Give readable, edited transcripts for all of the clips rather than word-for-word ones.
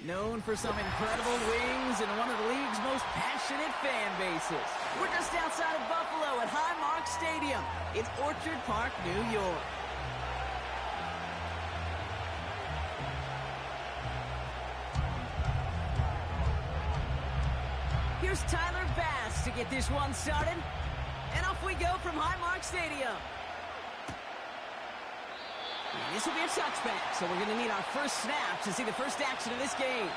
Known for some incredible wings and one of the league's most passionate fan bases. We're just outside of Buffalo at Highmark Stadium in Orchard Park, New York. Here's Tyler Bass to get this one started. And off we go from Highmark Stadium. And this will be a touchback, so we're going to need our first snap to see the first action of this game.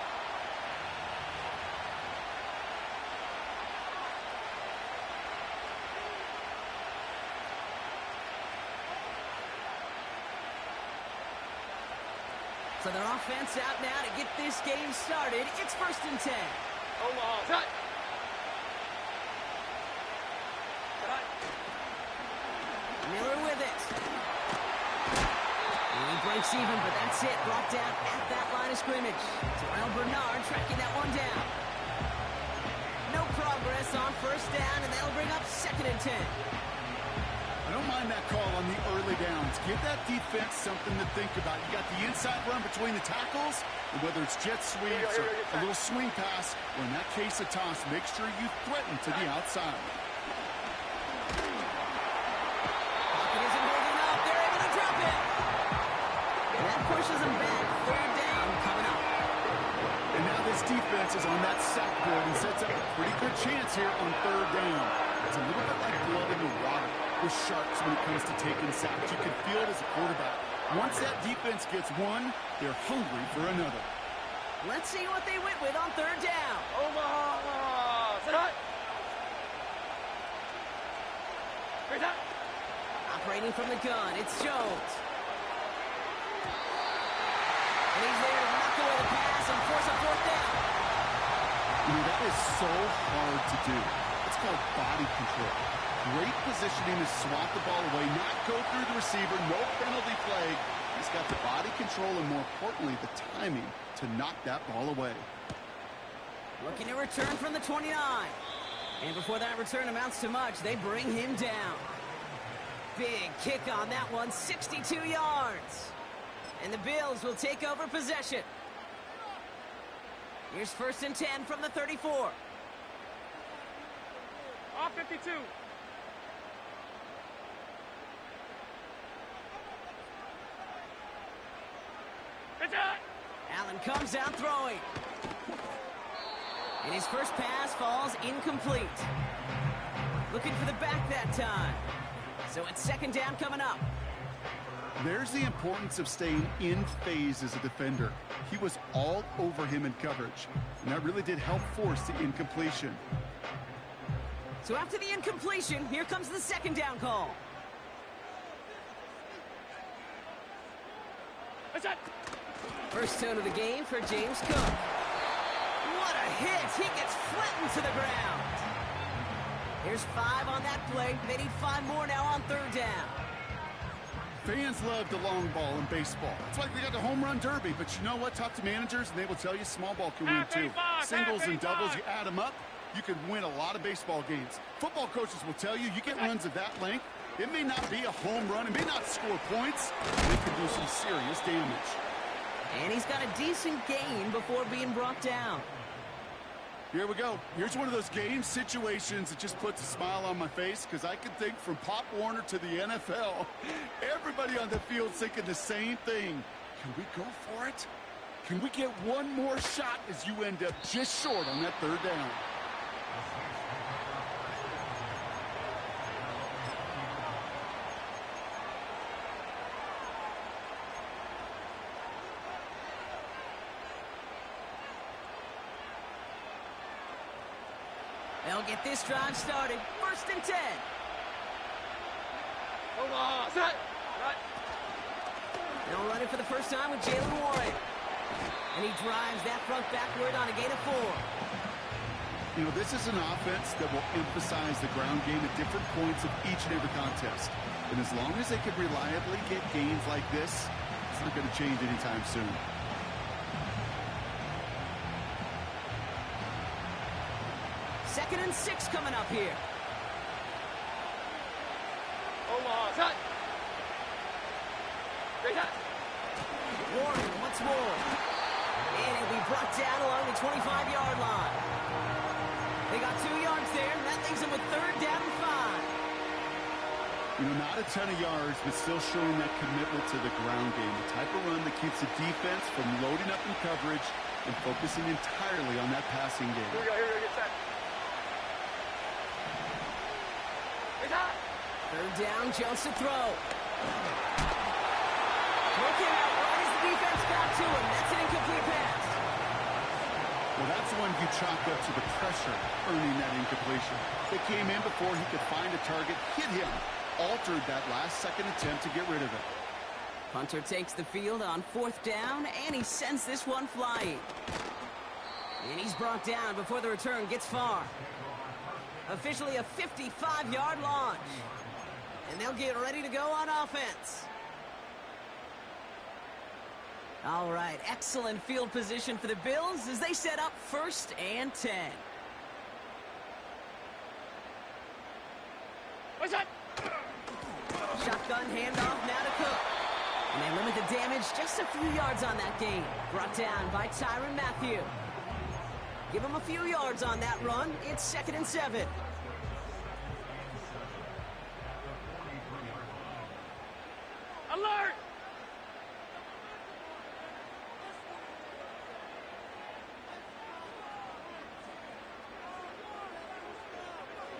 So their offense out now to get this game started. It's 1st and 10. Omaha, cut! Miller with it. He breaks even, but that's it. Brought down at that line of scrimmage. Terrell Bernard tracking that one down. No progress on 1st down, and that'll bring up 2nd and 10. I don't mind that call on the early downs. Give that defense something to think about. You got the inside run between the tackles, and whether it's jet sweeps or a little swing pass, or in that case a toss, make sure you threaten to the outside. Pocket isn't holding up. They're able to drop it. And that pushes them back. 3rd down coming up. And now this defense is on that sack board and sets up a pretty good chance here on 3rd down. It's a little bit like blood in the water with Sharks when it comes to taking sacks. You can feel it as a quarterback. Once that defense gets one, they're hungry for another. Let's see what they went with on 3rd down. Omaha, set up! Raise up! Operating from the gun, it's Jones. And he's there to knock away the pass and force a 4th down. You know, that is so hard to do. It's called body control. Great positioning to swat the ball away, not go through the receiver, no penalty flag. He's got the body control and, more importantly, the timing to knock that ball away. Looking to return from the 29. And before that return amounts to much, they bring him down. Big kick on that one, 62 yards. And the Bills will take over possession. Here's 1st and 10 from the 34. Off 52. Allen comes out throwing. And his first pass falls incomplete. Looking for the back that time. So it's 2nd down coming up. There's the importance of staying in phase as a defender. He was all over him in coverage, and that really did help force the incompletion. So after the incompletion, here comes the 2nd down call. First tone of the game for James Cook. What a hit! He gets flattened to the ground. Here's 5 on that play. They need 5 more now on 3rd down. Fans love the long ball in baseball. It's like we got the home run derby, but you know what? Talk to managers, and they will tell you small ball can win too. Singles and doubles, you add them up, you can win a lot of baseball games. Football coaches will tell you, you get runs of that length, it may not be a home run, it may not score points, but it can do some serious damage. And he's got a decent gain before being brought down. Here we go. Here's one of those game situations that just puts a smile on my face, because I can think from Pop Warner to the NFL, everybody on the field thinking the same thing. Can we go for it? Can we get one more shot as you end up just short on that 3rd down? They'll get this drive started. 1st and 10. Omaha, set! They'll run it for the first time with Jaylen Warren. And he drives that front backward on a gain of 4. You know, this is an offense that will emphasize the ground game at different points of each and every contest. And as long as they can reliably get gains like this, it's not going to change anytime soon. Second and 6 coming up here. Omaha, set! Warren once more. And he'll be brought down along the 25-yard line. They got 2 yards there, and that leaves them with 3rd down and 5. You know, not a ton of yards, but still showing that commitment to the ground game. The type of run that keeps the defense from loading up in coverage and focusing entirely on that passing game. Here we go, get set. Here's that. 3rd down, Jones to throw. Looking out right as the defense got to him. That's an incomplete pass. Well, that's the one you chalk up to the pressure, earning that incompletion. They came in before he could find a target, hit him, altered that last-second attempt to get rid of it. Punter takes the field on 4th down, and he sends this one flying. And he's brought down before the return gets far. Officially a 55-yard launch. And they'll get ready to go on offense. All right, excellent field position for the Bills as they set up 1st and 10. What's that? Shotgun handoff now to Cook. And they limit the damage just a few yards on that gain. Brought down by Tyrann Mathieu. Give him a few yards on that run. It's 2nd and 7. Alert!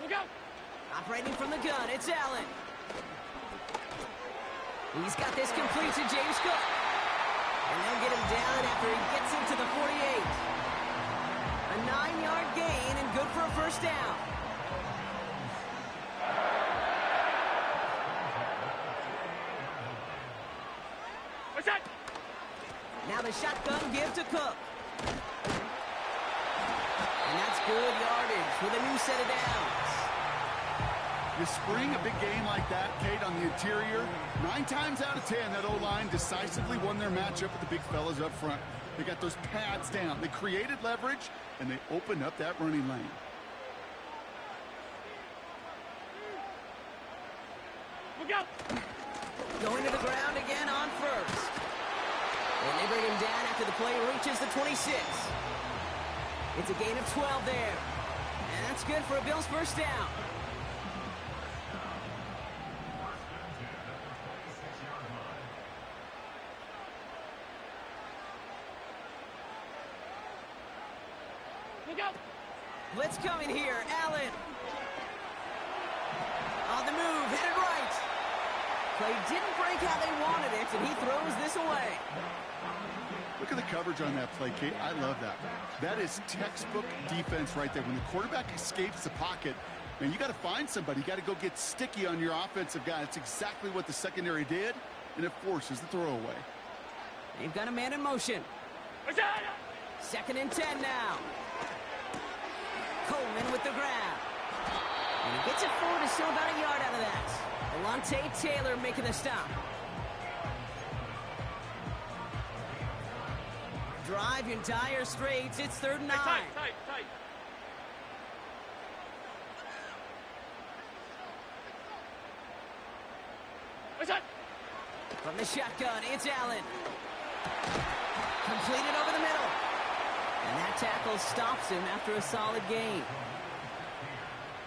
Look out! Operating from the gun, it's Allen. He's got this complete to James Cook. And they'll get him down after he gets into the 48. A 9-yard gain and good for a 1st down. What's that? Now the shotgun give to Cook. And that's good yardage with a new set of downs. You spring a big game like that, Kate, on the interior, 9 times out of 10, that O-line decisively won their matchup with the big fellas up front. They got those pads down. They created leverage, and they opened up that running lane. Look out! Going to the ground again on 1st. And they bring him down after the play reaches the 26. It's a gain of 12 there. And that's good for a Bills 1st down. Look out! Blitz coming here. Allen. On the move, headed right. Play didn't break how they wanted it, and he throws this away. Look at the coverage on that play, Kate. I love that. That is textbook defense right there. When the quarterback escapes the pocket, man, you got to find somebody. You got to go get sticky on your offensive guy. That's exactly what the secondary did, and it forces the throwaway. They've got a man in motion. What's that? 2nd and 10 now. Coleman with the grab. And he gets it forward, is still about a yard out of that. Alontae Taylor making the stop. Drive in dire straits. It's 3rd and 9. Tight. What's that? From the shotgun, it's Allen. Completed over the middle. And that tackle stops him after a solid gain.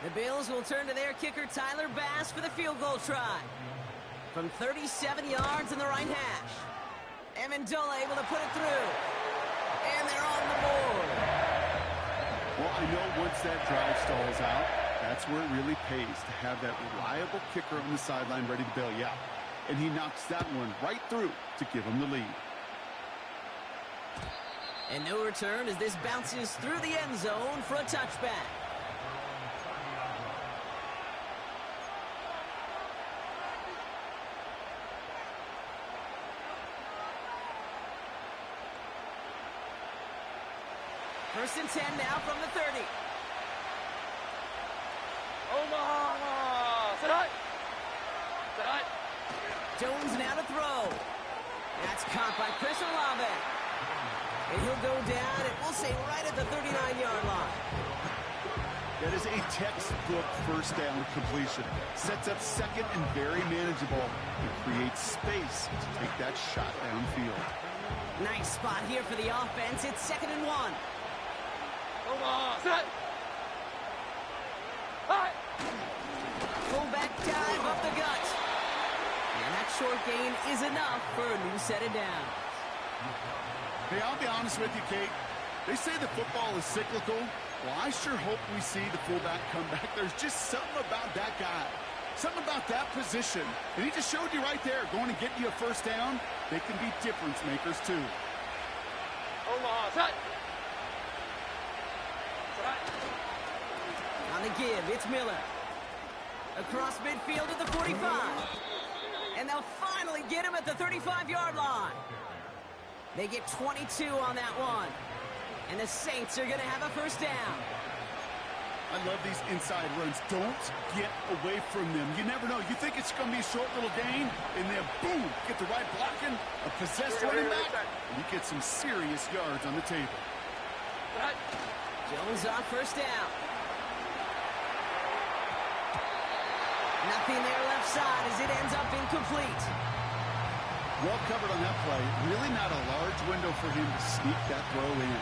The Bills will turn to their kicker, Tyler Bass, for the field goal try. From 37 yards in the right hash. Amendola able to put it through. And they're on the board. Well, I know once that drive stalls out, that's where it really pays to have that reliable kicker on the sideline ready to bail you out. And he knocks that one right through to give him the lead. And no return as this bounces through the end zone for a touchback. First and 10 now from the 30. Omaha! Tonight! Jones now to throw. That's caught by Chris Olave. And he'll go down, and we'll say right at the 39-yard line. That is a textbook 1st down completion. Sets up 2nd and very manageable and creates space to take that shot downfield. Nice spot here for the offense. It's 2nd and 1. Set. Hi. Fullback dive up the gut. And that short gain is enough for a new set of downs. Hey, I'll be honest with you, Kate. They say that football is cyclical. Well, I sure hope we see the fullback come back. There's just something about that guy. Something about that position. And he just showed you right there, going to get you a first down. They can be difference makers, too. Set. On the give, it's Miller. Across midfield to the 45. And they'll finally get him at the 35-yard line. They get 22 on that one. And the Saints are going to have a first down. I love these inside runs. Don't get away from them. You never know. You think it's going to be a short little gain, and then boom, get the right blocking, a possessed running back, and you get some serious yards on the table. Jones on first down. Nothing there left side as it ends up incomplete. Well covered on that play. Really not a large window for him to sneak that throw in.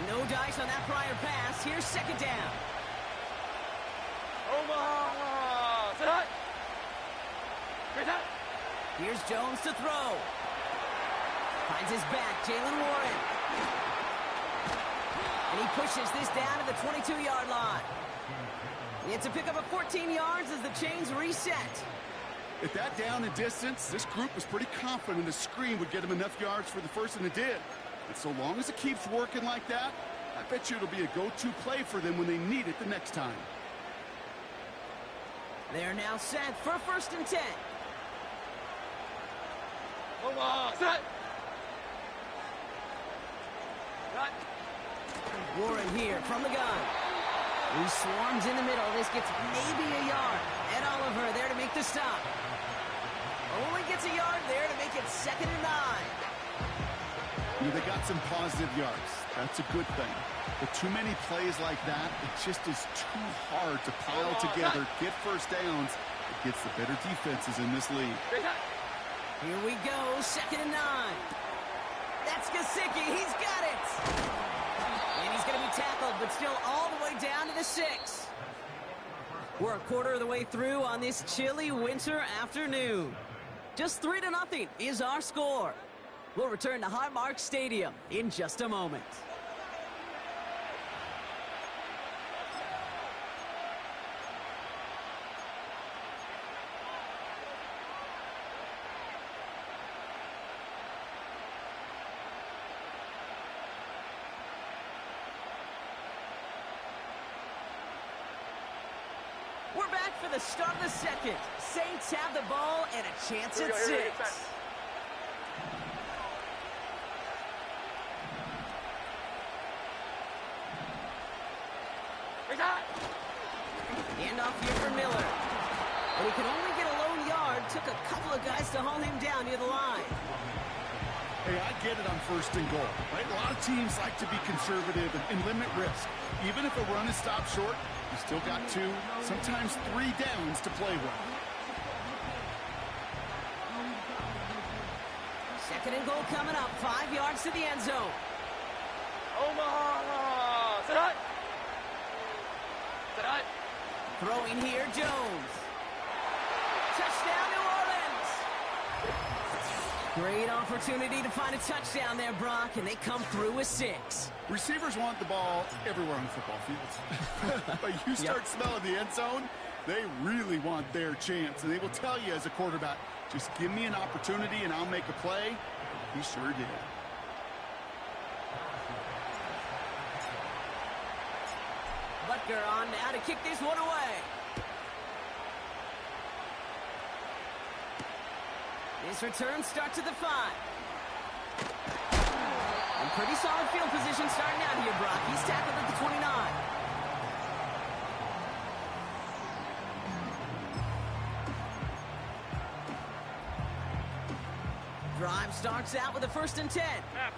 No dice on that prior pass. Here's 2nd down. Set. Here's Jones to throw. Finds his back, Jalen Warren. And he pushes this down to the 22-yard line. It's a pickup of 14 yards as the chains reset. At that down and distance, this group was pretty confident the screen would get him enough yards for the first, and it did. And so long as it keeps working like that, I bet you it'll be a go-to play for them when they need it the next time. They're now set for 1st and 10. Set. Warren here from the gun. He swarms in the middle. This gets maybe a yard. Ed Oliver there to make the stop. Only gets a yard there to make it 2nd and 9. You know, they got some positive yards. That's a good thing. But too many plays like that, it just is too hard to pile together, get first downs. It gets the better defenses in this league. Here we go, 2nd and 9. That's Gesicki. He's got it. And he's going to be tackled, but still all the way down to the 6. We're a quarter of the way through on this chilly winter afternoon. Just 3-0 is our score. We'll return to Highmark Stadium in just a moment. We're back for the start of the second. Saints have the ball and a chance at 6. Handoff here for Miller. But he could only get a lone yard. Took a couple of guys to haul him down near the line. Hey, I get it on 1st and goal, right? A lot of teams like to be conservative and limit risk. Even if a run is stopped short, you still got 2, sometimes 3 downs to play with. 2nd and goal coming up. 5 yards to the end zone. Set. Throwing here, Jones. Touchdown, New Orleans. Great opportunity to find a touchdown there, Brock, and they come through with 6. Receivers want the ball everywhere on the football field. But you start smelling the end zone, they really want their chance. And they will tell you as a quarterback, just give me an opportunity and I'll make a play. He sure did. Butker on now to kick this one away. This return starts at the 5. And pretty solid field position starting out here, Brock. He's tackled at the 29. Drive starts out with a 1st and 10. Half.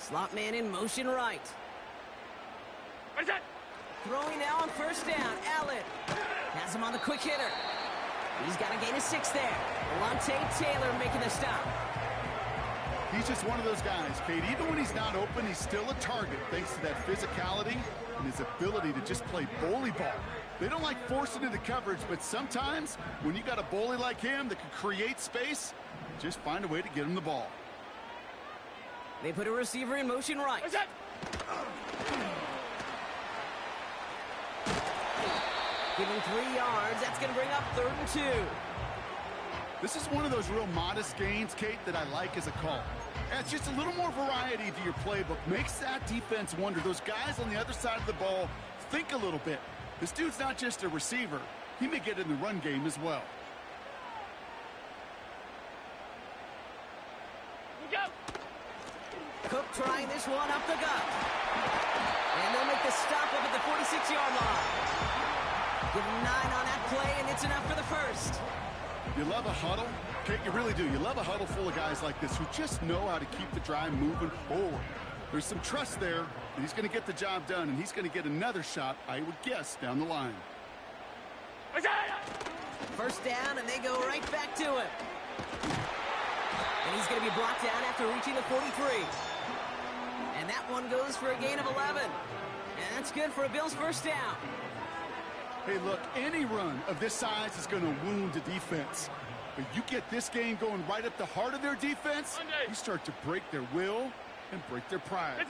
Slot man in motion right. Reset. Throwing now on first down. Allen has him on the quick hitter. He's got to gain a 6 there. Alontae Taylor making the stop. He's just one of those guys, Kate. Even when he's not open, he's still a target thanks to that physicality and his ability to just play bully ball. They don't like forcing into coverage, but sometimes when you got a bully like him that can create space, just find a way to get him the ball. They put a receiver in motion right. Reset. Give him 3 yards. That's going to bring up 3rd and 2. This is one of those real modest gains, Kate, that I like as a call. Adds just a little more variety to your playbook. Makes that defense wonder. Those guys on the other side of the ball think a little bit. This dude's not just a receiver. He may get in the run game as well. Go. Cook trying this one up the gut. And they'll make the stop up at the 46-yard line. Give him 9 on that play, and it's enough for the first. You love a huddle? Kate, you really do. You love a huddle full of guys like this who just know how to keep the drive moving forward. There's some trust there that he's going to get the job done, and he's going to get another shot, I would guess, down the line. First down, and they go right back to him. And he's going to be blocked out after reaching the 43. And that one goes for a gain of 11. And that's good for a Bills first down. Hey, look, any run of this size is going to wound the defense. But you get this game going right up the heart of their defense, you start to break their will and break their pride.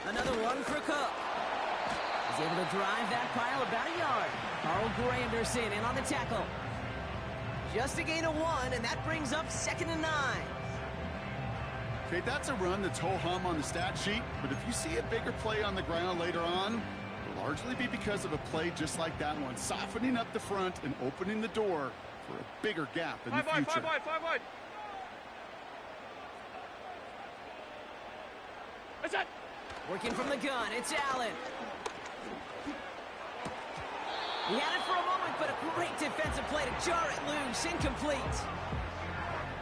Another one for Cook. He's able to drive that pile about a yard. Carl Granderson in on the tackle. Just a gain of 1, and that brings up 2nd and 9. Okay, that's a run that's ho-hum on the stat sheet, but if you see a bigger play on the ground later on, it'll largely be because of a play just like that one, softening up the front and opening the door for a bigger gap in the future. 5 wide. Reset. Working from the gun, it's Allen. He had it for a moment, but a great defensive play to jar it loose, incomplete.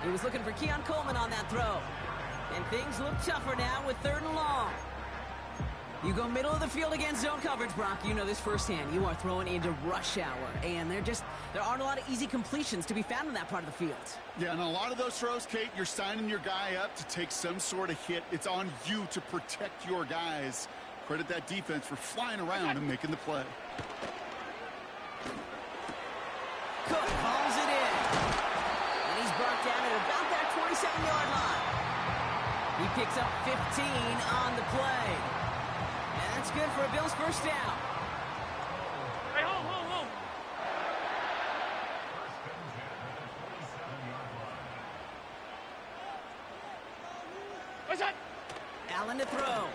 He was looking for Keon Coleman on that throw. And things look tougher now with 3rd and long. You go middle of the field against zone coverage, Brock. You know this firsthand. You are throwing into rush hour, and there aren't a lot of easy completions to be found in that part of the field. Yeah, and a lot of those throws, Kate, you're signing your guy up to take some sort of hit. It's on you to protect your guys. Credit that defense for flying around and making the play. Cook hauls it in. And he's brought down at about that 27-yard line. He picks up 15 on the play. And that's good for a Bills first down. Hey, hold. Reset. Allen to throw.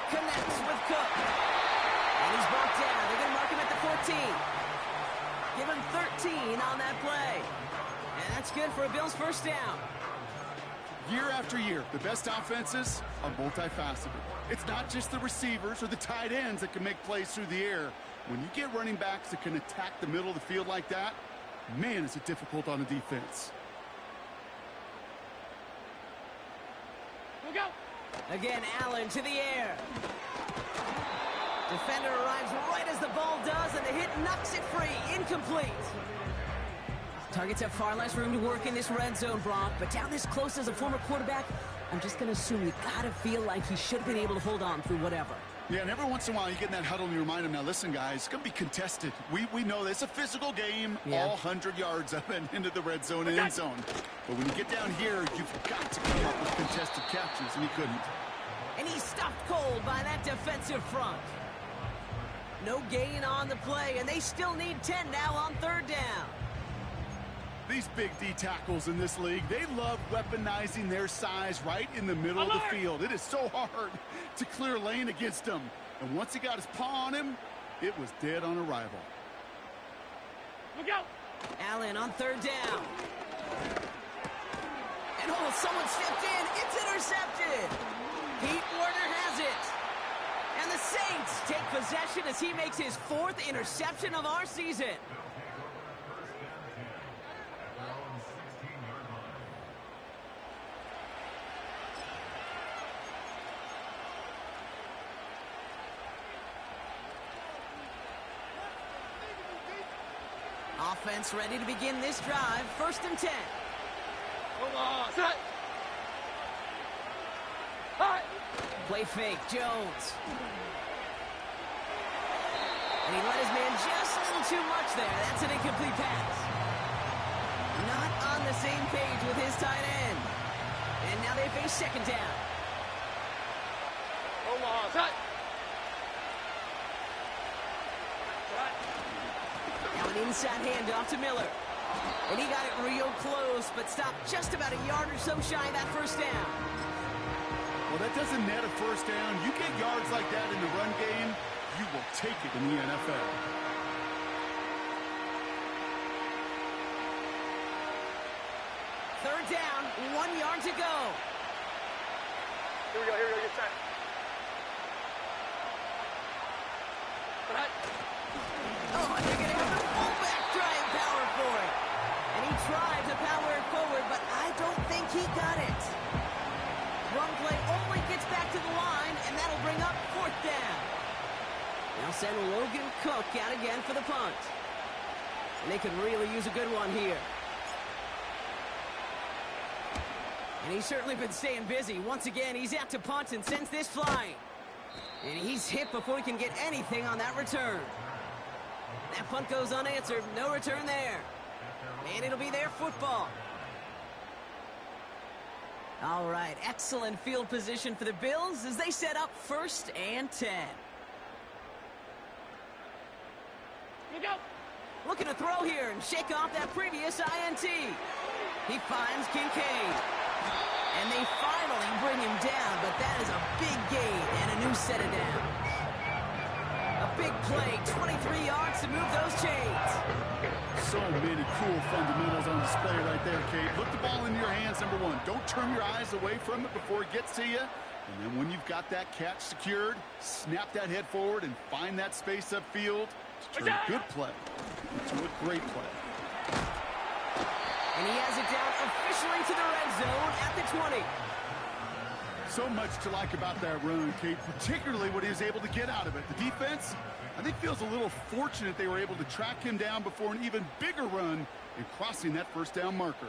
Connects with Cook. And he's brought down. They're going to mark him at the 14. Give him 13 on that play. And that's good for a Bills first down. Year after year, the best offenses are multifaceted. It's not just the receivers or the tight ends that can make plays through the air. When you get running backs that can attack the middle of the field like that, man, is it difficult on the defense. We'll go. Again, Allen to the air. Defender arrives right as the ball does, and the hit knocks it free. Incomplete. Targets have far less room to work in this red zone, Brock, but down this close as a former quarterback, I'm just going to assume you got to feel like he should have been able to hold on through whatever. Yeah, and every once in a while you get in that huddle and you remind them, now listen, guys, it's going to be contested. We know this. It's a physical game, all 100 yards of it into the red zone and end zone. But when you get down here, you've got to come up with contested catches, and he couldn't. And he's stopped cold by that defensive front. No gain on the play, and they still need 10 now on 3rd down. These big D tackles in this league, they love weaponizing their size right in the middle of the field. It is so hard to clear lane against them. And once he got his paw on him, it was dead on arrival. Look out! Allen on 3rd down. And someone stepped in. It's intercepted. Pete Werner has it. And the Saints take possession as he makes his 4th interception of our season. offense ready to begin this drive. 1st and 10. Omaha, set. Hot. Play fake, Jones. And he let his man just a little too much there. That's an incomplete pass. Not on the same page with his tight end. And now they face 2nd down. Omaha, set. Now an inside handoff to Miller. And he got it real close, but stopped just about a yard or so shy of that 1st down. Well, that doesn't net a 1st down. You get yards like that in the run game, you will take it in the NFL. 3rd down, 1 yard to go. Here we go, get set. Hot. Oh, and they're going to go to fullback, trying power for it. And he tried to power it forward, but I don't think he got it. Run play only gets back to the line, and that'll bring up 4th down. Now send Logan Cook out again for the punt. And they could really use a good one here. And he's certainly been staying busy. Once again, he's out to punt and sends this flying. And he's hit before he can get anything on that return. That punt goes unanswered. No return there. And it'll be their football. All right, excellent field position for the Bills as they set up 1st and 10. Look out. Looking to throw here and shake off that previous INT. He finds Kincaid. And they finally bring him down, but that is a big gain and a new set of downs. A big play, 23 yards to move those chains. So many cool fundamentals on display right there, Kate. Look the ball in your hands, number 1. Don't turn your eyes away from it before it gets to you. And then when you've got that catch secured, snap that head forward and find that space upfield to turn a good play into a great play. And he has it down officially to the red zone at the 20. So much to like about that run, Kate, particularly what he was able to get out of it. The defense, I think, feels a little fortunate they were able to track him down before an even bigger run in crossing that 1st down marker.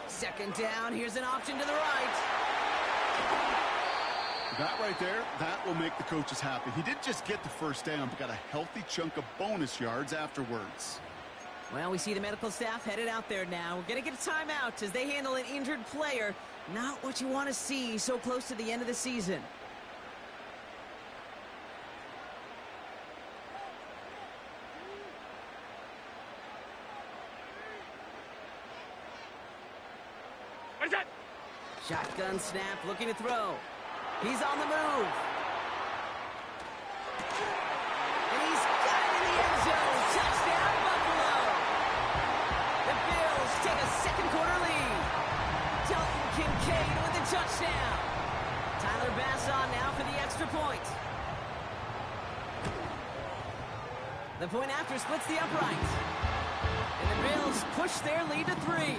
2nd down, here's an option to the right. That right there, that will make the coaches happy. He didn't just get the 1st down, but got a healthy chunk of bonus yards afterwards. Well, we see the medical staff headed out there now. We're going to get a timeout as they handle an injured player. Not what you want to see so close to the end of the season. What is that? Shotgun snap, looking to throw. He's on the move. And he's got it in the end zone. Touchdown, Buffalo. The Bills take a 2nd quarter lead. Dalton Kincaid with the touchdown. Tyler Bass on now for the extra point. The point after splits the upright. And the Bills push their lead to 3.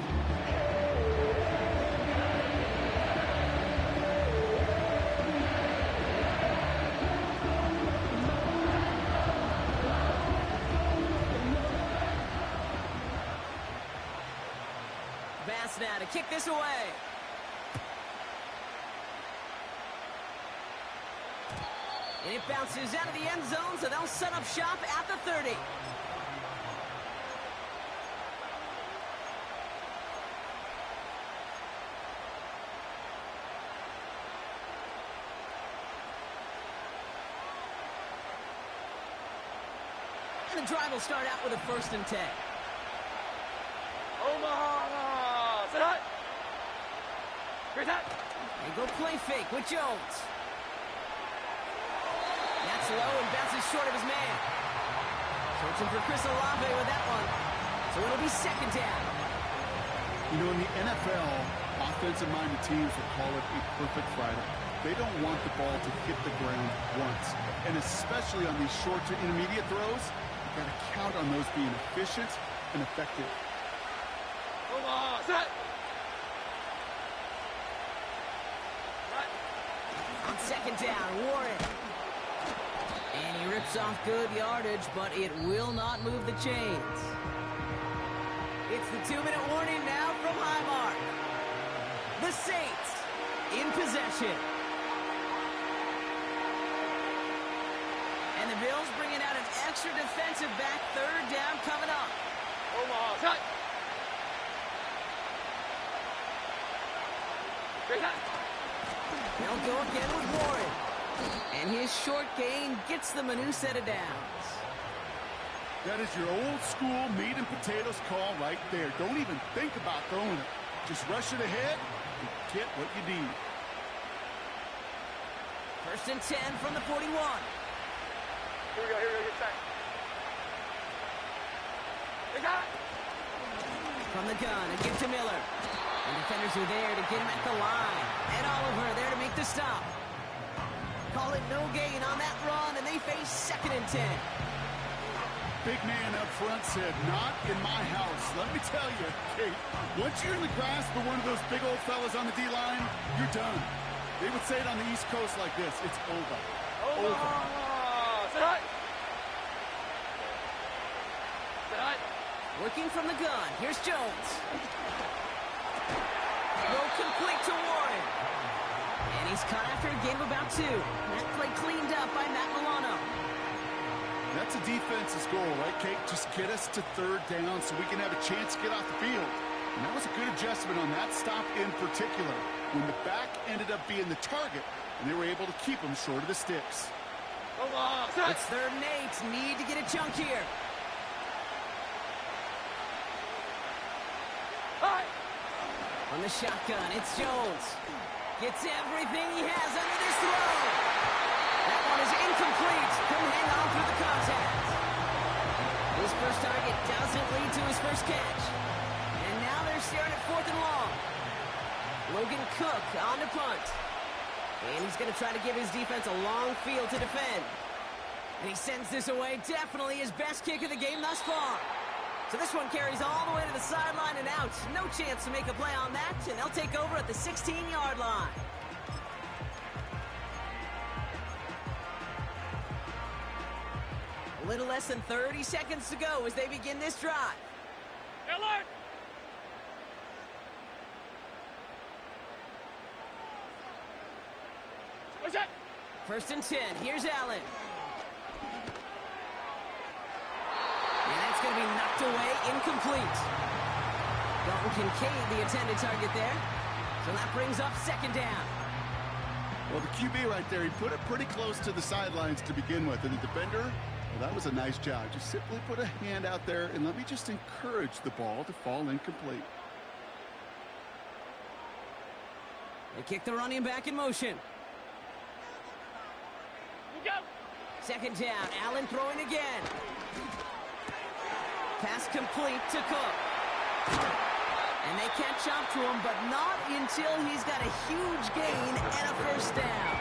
Bass now to kick this away. And it bounces out of the end zone, so they'll set up shop at the 30. And the drive will start out with a 1st and 10. Omaha, set hot. Great hot. They go play fake with Jones. That's low and bounces short of his man. Searching for Chris Olave with that one. So it'll be 2nd down. You know, in the NFL, offensive-minded teams will call it a perfect Friday. They don't want the ball to hit the ground once. And especially on these short to intermediate throws, you've got to count on those being efficient and effective. Omaha, set. On 2nd down, Warren. And he rips off good yardage, but it will not move the chains. It's the 2-minute warning now from Highmark. The Saints in possession. And the Bills bringing out an extra defensive back, 3rd down coming up. Omaha, set. Great set. They'll go again with Warren. And his short gain gets them a new set of downs. That is your old school meat and potatoes call right there. Don't even think about throwing it. Just rush it ahead and get what you need. 1st and 10 from the 41. Here we go, get set. Great set. From the gun, a give to Miller. And defenders are there to get him at the line. And Oliver there to make the stop. Call it no gain on that run, and they face 2nd and 10. Big man up front said, not in my house. Let me tell you, Kate, once you're in the grasp of one of those big old fellas on the D-line, you're done. They would say it on the East Coast like this, it's over. Over. Set. Set. Working from the gun, here's Jones. Throw complete to Warren. And he's caught after a gain of about 2. That play cleaned up by Matt Milano. That's a defense's goal, right, Kate? Just get us to 3rd down so we can have a chance to get off the field. And that was a good adjustment on that stop in particular, when the back ended up being the target, and they were able to keep him short of the sticks. Omaha, set. It's 3rd and 8. Need to get a chunk here. Hi. On the shotgun, it's Jones. Gets everything he has under this throw. That one is incomplete. Couldn't hang on through the contact. His first target doesn't lead to his first catch. And now they're staring at 4th and long. Logan Cook on to punt. And he's going to try to give his defense a long field to defend. And he sends this away. Definitely his best kick of the game thus far. So this one carries all the way to the sideline and out. No chance to make a play on that, and they'll take over at the 16-yard line. A little less than 30 seconds to go as they begin this drive. Alert. What's that? 1st and 10. Here's Allen. And that's going to be knocked away, incomplete. Dalton Kincaid, the intended target there. So that brings up 2nd down. Well, the QB right there, he put it pretty close to the sidelines to begin with. And the defender, well, that was a nice job. Just simply put a hand out there and let me just encourage the ball to fall incomplete. They kick the running back in motion. Go. 2nd down. Allen throwing again. Pass complete to Cook. And they catch up to him, but not until he's got a huge gain and a 1st down.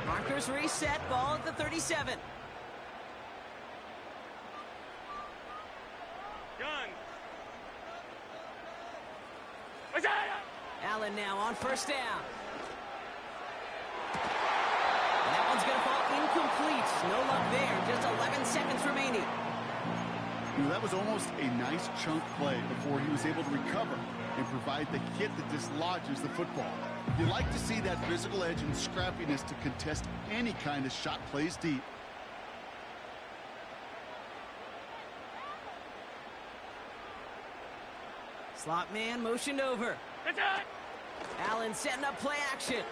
Markers reset, ball at the 37. Gun. What's that? Allen now on 1st down. And that one's going to fall incomplete. No luck there. Just 11 seconds remaining. You know, that was almost a nice chunk play before he was able to recover and provide the hit that dislodges the football. You like to see that physical edge and scrappiness to contest any kind of shot plays deep. Slot man motioned over. That's it. Allen setting up play action.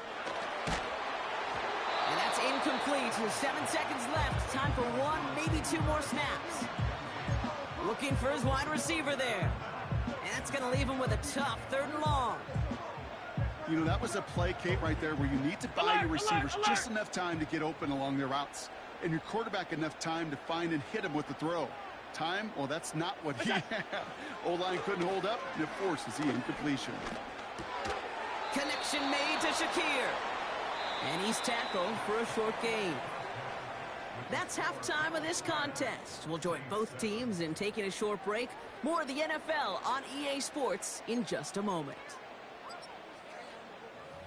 And that's incomplete. With 7 seconds left. Time for 1, maybe 2 more snaps. Looking for his wide receiver there. And that's going to leave him with a tough 3rd and long. You know, that was a play, Kate, right there where you need to buy your receivers just enough time to get open along their routes. And your quarterback enough time to find and hit him with the throw. Time? Well, that's not what he had. O-line couldn't hold up, and it forces the incompletion. Connection made to Shakir. And he's tackled for a short gain. That's halftime of this contest. We'll join both teams in taking a short break. More of the NFL on EA Sports in just a moment.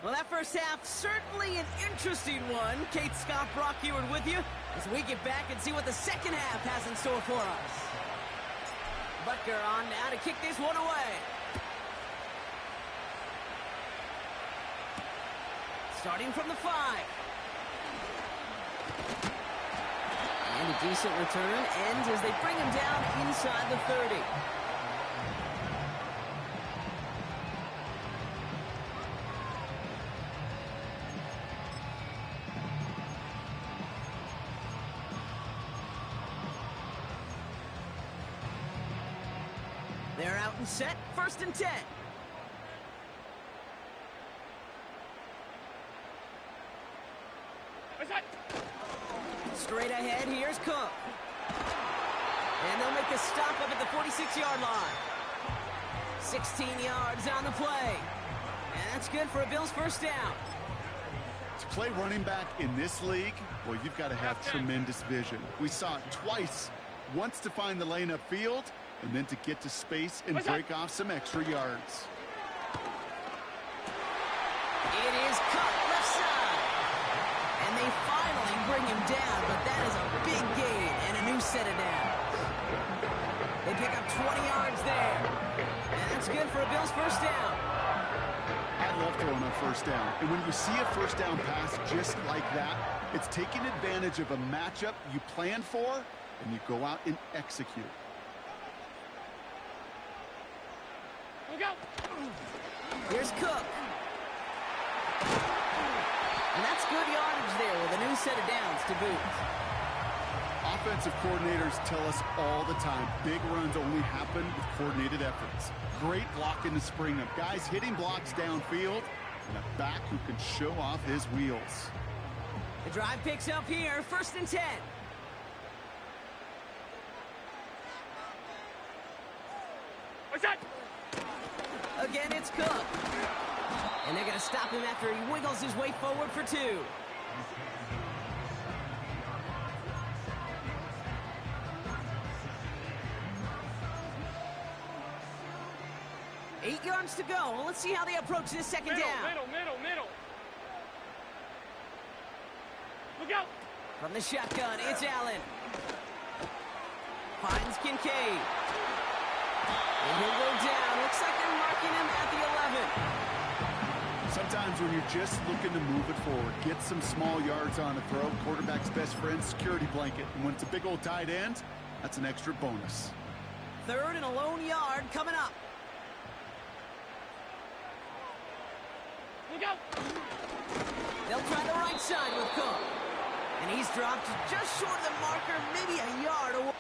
Well, that first half, certainly an interesting one. Kate Scott, Brock Eward with you as we get back and see what the second half has in store for us. Butker on now to kick this one away. Starting from the 5. And a decent return ends as they bring him down inside the 30. They're out and set, 1st and 10. Straight ahead, here's Cook. And they'll make a stop up at the 46-yard line. 16 yards on the play. And that's good for a Bills first down. To play running back in this league, well, you've got to have tremendous vision. We saw it twice. Once to find the lane upfield, and then to get to space and break off some extra yards. It is cut left side. And they finally bring him down, but that is a big gain and a new set of downs. They pick up 20 yards there. And that's good for a Bills first down. I love throwing a first down. And when you see a first down pass just like that, it's taking advantage of a matchup you planned for, and you go out and execute. Go. Here's Cook. And that's good yardage there with a new set of downs to boot. Offensive coordinators tell us all the time, big runs only happen with coordinated efforts. Great blocking to spring them. Guys hitting blocks downfield, and a back who can show off his wheels. The drive picks up here, 1st and 10. What's that? Again, it's Cook. And they're going to stop him after he wiggles his way forward for 2. 8 yards to go. Well, let's see how they approach this second down. Middle. Look out. From the shotgun, it's Allen. Finds Kincaid. And he'll go down. Looks like they're marking him at the 11. Sometimes when you're just looking to move it forward, get some small yards on a throw, quarterback's best friend, security blanket. And when it's a big old tight end, that's an extra bonus. 3rd and a lone yard coming up. Look out. They'll try the right side with Cook. And he's dropped just short of the marker, maybe a yard away.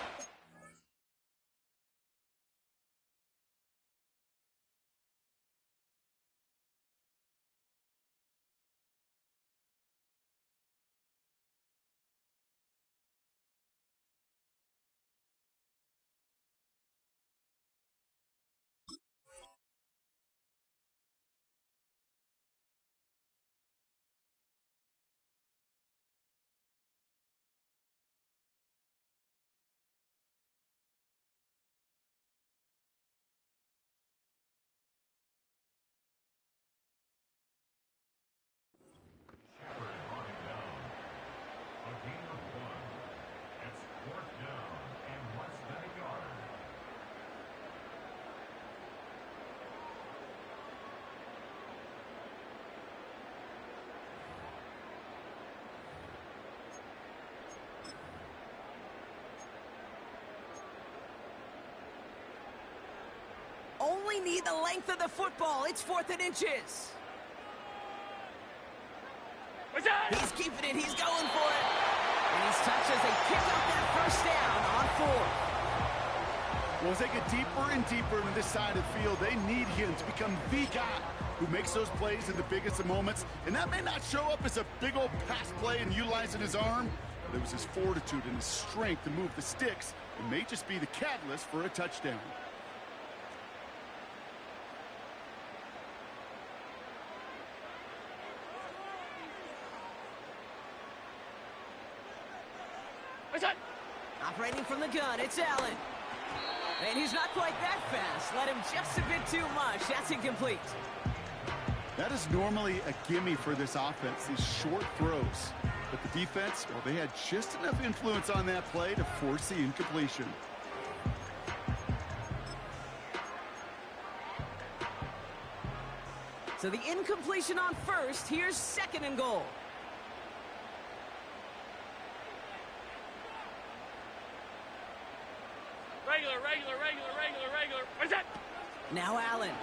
Only need the length of the football. It's 4th and inches. What's that? He's keeping it. He's going for it. And he's touched as they pick up that first down on 4th. Well, as they get deeper and deeper into this side of the field, they need him to become the guy who makes those plays in the biggest of moments. And that may not show up as a big old pass play and utilizing his arm, but it was his fortitude and his strength to move the sticks. It may just be the catalyst for a touchdown. Operating from the gun, it's Allen. And he's not quite that fast. Let him just a bit too much. That's incomplete. That is normally a gimme for this offense, these short throws. But the defense, well, they had just enough influence on that play to force the incompletion. So the incompletion on first. Here's 2nd and goal. Regular. What's that? Now Allen.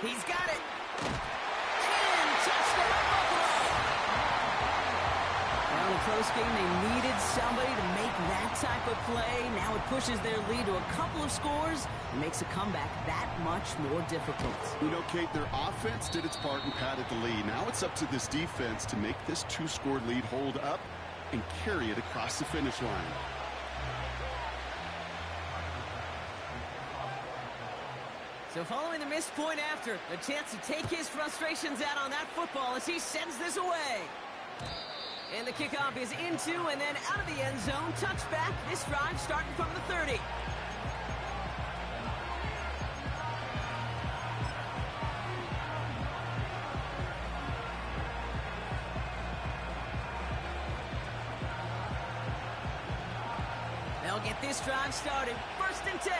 He's got it. And touchdown, Buffalo. Now in the close game, they needed somebody to make that type of play. Now it pushes their lead to a couple of scores and makes a comeback that much more difficult. You know, Kate, their offense did its part and padded the lead. Now it's up to this defense to make this 2-score lead hold up and carry it across the finish line. So following the missed point after, a chance to take his frustrations out on that football as he sends this away. And the kickoff is into and then out of the end zone. Touchback, this drive starting from the 30. They'll get this drive started. 1st and 10.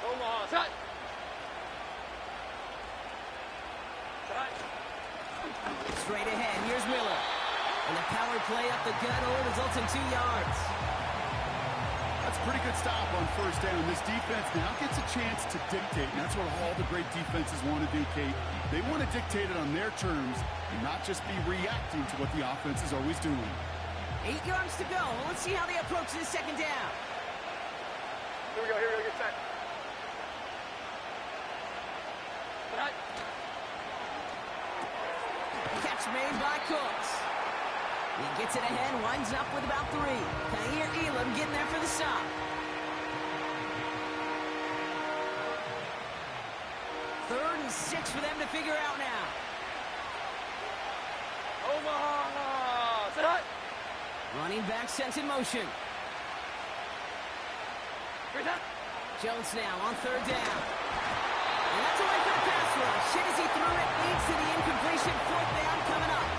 Omaha, set. Straight ahead, here's Miller. And the power play up the gut only results in 2 yards. That's a pretty good stop on 1st down. This defense now gets a chance to dictate, and that's what all the great defenses want to do, Kate. They want to dictate it on their terms and not just be reacting to what the offense is always doing. 8 yards to go. Let's see how they approach this 2nd down. Here we go, get set. Catch made by Cooks. He gets it ahead, winds up with about 3. Kaiir Elam getting there for the stop. Third and 6 for them to figure out now. Omaha, set. Running back sent in motion. Jones now on 3rd down. And that's away for the pass rush. Hit as he threw it, leads to the incompletion. 4th down coming up.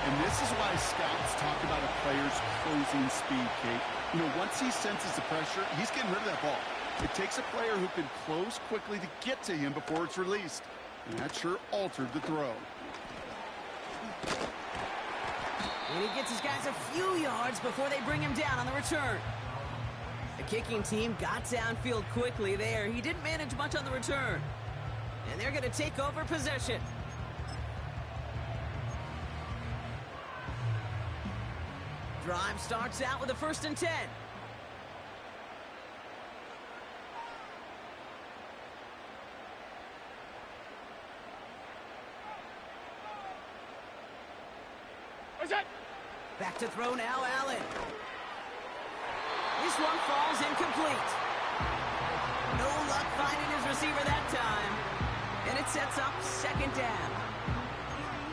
And this is why scouts talk about a player's closing speed, Kate. You know, once he senses the pressure, he's getting rid of that ball. It takes a player who can close quickly to get to him before it's released. And that sure altered the throw. And he gets his guys a few yards before they bring him down on the return. The kicking team got downfield quickly there. He didn't manage much on the return. And they're going to take over possession. Drive starts out with a 1st and 10. What's that? Back to throw now, Allen. This one falls incomplete. No luck finding his receiver that time. And it sets up 2nd down.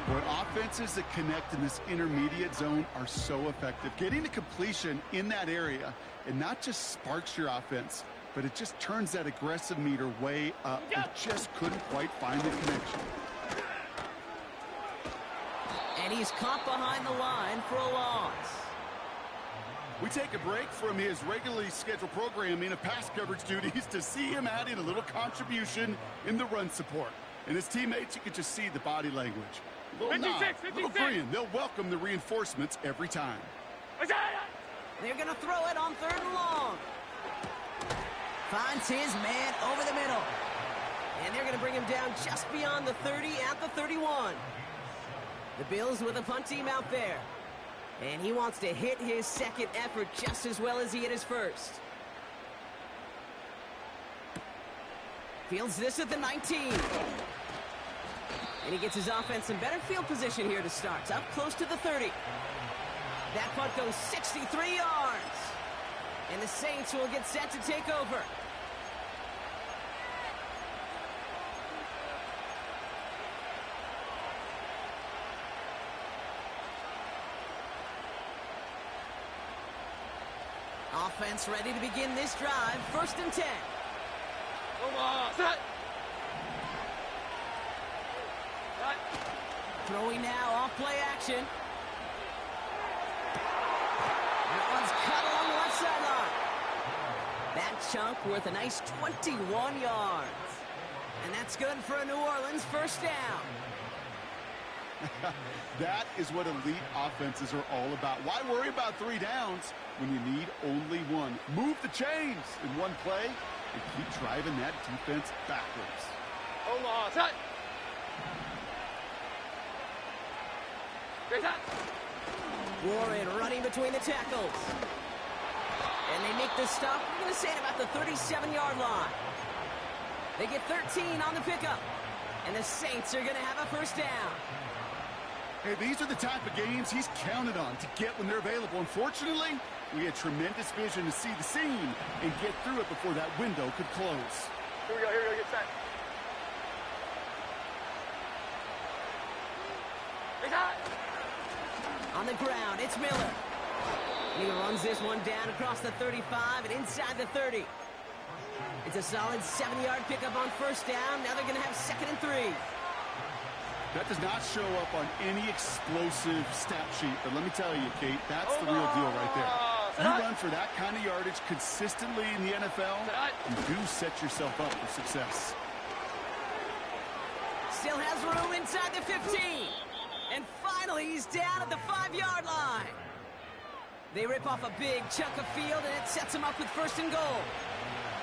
But offenses that connect in this intermediate zone are so effective. Getting the completion in that area, it not just sparks your offense, but it just turns that aggressive meter way up. They just couldn't quite find the connection. And he's caught behind the line for a loss. We take a break from his regularly scheduled programming of pass coverage duties to see him add in a little contribution in the run support. And his teammates, you can just see the body language. A little 56, nod, 56. little grin. They'll welcome the reinforcements every time. What's that? They're going to throw it on 3rd and long. Finds his man over the middle. And they're going to bring him down just beyond the 30 at the 31. The Bills with a punt team out there. And he wants to hit his 2nd effort just as well as he hit his 1st. Fields this at the 19. And he gets his offense in better field position here to start. It's up close to the 30. That punt goes 63 yards. And the Saints will get set to take over. Offense ready to begin this drive. 1st and 10. Omaha, set. Set. Throwing now, off play action. That one's cut along the left sideline. That chunk worth a nice 21 yards. And that's good for a New Orleans 1st down. That is what elite offenses are all about. Why worry about 3 downs when you need only 1? Move the chains in one play and keep driving that defense backwards. Omaha, set. Great set. Warren running between the tackles. And they make the stop, we're going to say at about the 37-yard line. They get 13 on the pickup. And the Saints are going to have a 1st down. Hey, these are the type of games he's counted on to get when they're available. Unfortunately, we had tremendous vision to see the seam and get through it before that window could close. Here we go, get set. Great set. On the ground, it's Miller. He runs this one down across the 35 and inside the 30. It's a solid 7-yard pickup on 1st down. Now they're going to have 2nd and 3. That does not show up on any explosive stat sheet, but let me tell you, Kate, that's the real deal right there. You run for that kind of yardage consistently in the NFL, you do set yourself up for success. Still has room inside the 15. And finally, he's down at the 5-yard line. They rip off a big chunk of field, and it sets him up with 1st and goal.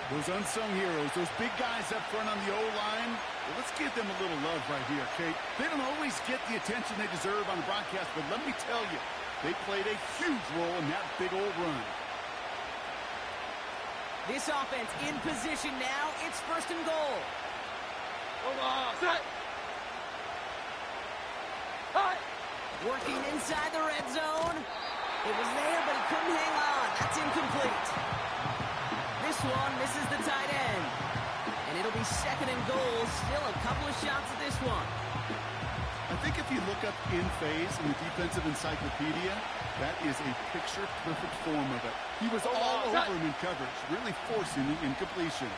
Those unsung heroes, those big guys up front on the O-line, well, let's give them a little love right here, Kate. They don't always get the attention they deserve on the broadcast, but let me tell you, they played a huge role in that big old run. This offense in position now. It's 1st and goal. Omaha, set. Hi. Working inside the red zone. It was there, but he couldn't hang on. That's incomplete. This one misses the tight end. And it'll be 2nd and goal. Still a couple of shots at this one. I think if you look up in phase in the defensive encyclopedia, that is a picture-perfect form of it. He was all over him in coverage, really forcing the incompletion.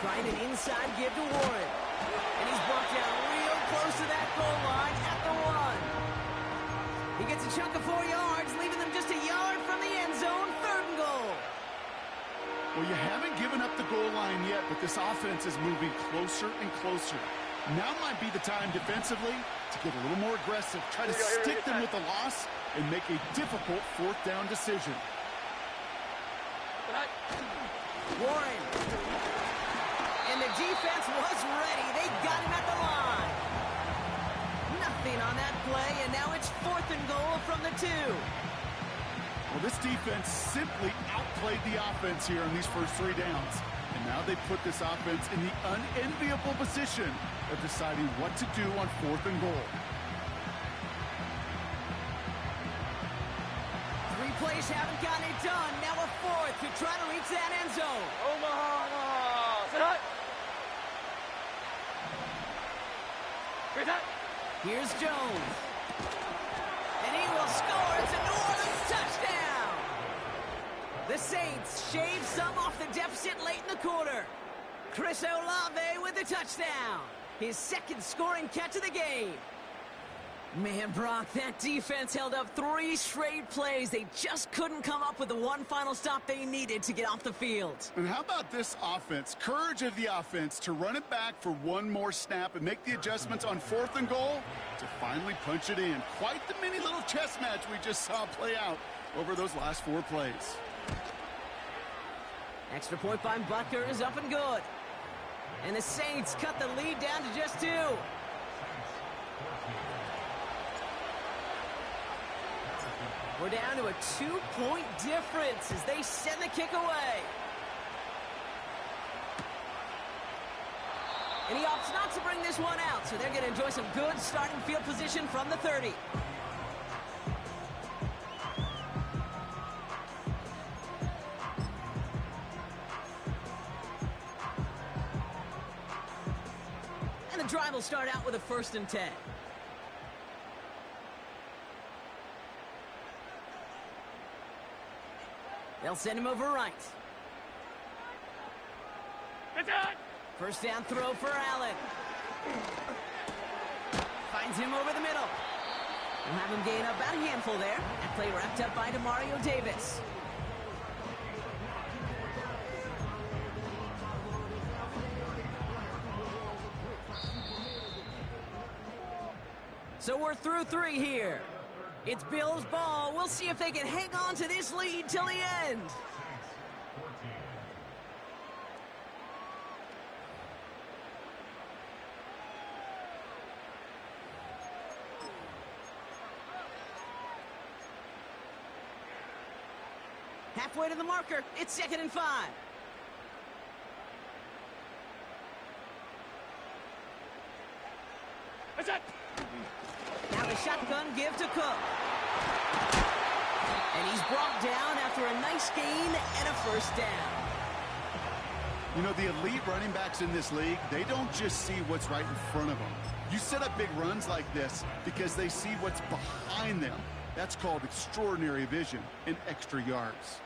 Trying an inside give to Warren. And he's brought down real close to that goal line at the 1. He gets a chunk of 4 yards, leaving them just a yard from the end zone. 3rd and goal. Well, you haven't given up the goal line yet, but this offense is moving closer and closer. Now might be the time defensively to get a little more aggressive, try to stick them with the loss, and make a difficult 4th down decision. Warren. And the defense was ready. They got him at the line. Nothing on that play, and now it's 4th and goal from the 2. Well, this defense simply outplayed the offense here in these first 3 downs. And now they put this offense in the unenviable position of deciding what to do on 4th and goal. 3 plays haven't gotten it done. Now a 4th to try to reach that end zone. Omaha, set. Great set. Here's Jones. And he will score. It's a New Orleans touchdown. The Saints shave some off the deficit late in the quarter. Chris Olave with the touchdown. His 2nd scoring catch of the game. Man, Brock, that defense held up 3 straight plays. They just couldn't come up with the one final stop they needed to get off the field. And how about this offense? Courage of the offense to run it back for 1 more snap and make the adjustments on 4th and goal to finally punch it in. Quite the mini little chess match we just saw play out over those last 4 plays. Extra point by Butker is up and good. And the Saints cut the lead down to just 2. We're down to a 2-point difference as they send the kick away. And he opts not to bring this one out, so they're going to enjoy some good starting field position from the 30. And the drive will start out with a 1st and 10. They'll send him over right. Get down. First down throw for Allen. Finds him over the middle. We'll have him gain up about a handful there. That play wrapped up by Demario Davis. So we're through 3 here. It's Bills ball. We'll see if they can hang on to this lead till the end. Halfway to the marker. It's 2nd and 5. That's it. Now the shotgun give to Cook. And he's brought down after a nice gain and a first down. You know, the elite running backs in this league, they don't just see what's right in front of them. You set up big runs like this because they see what's behind them. That's called extraordinary vision and extra yards.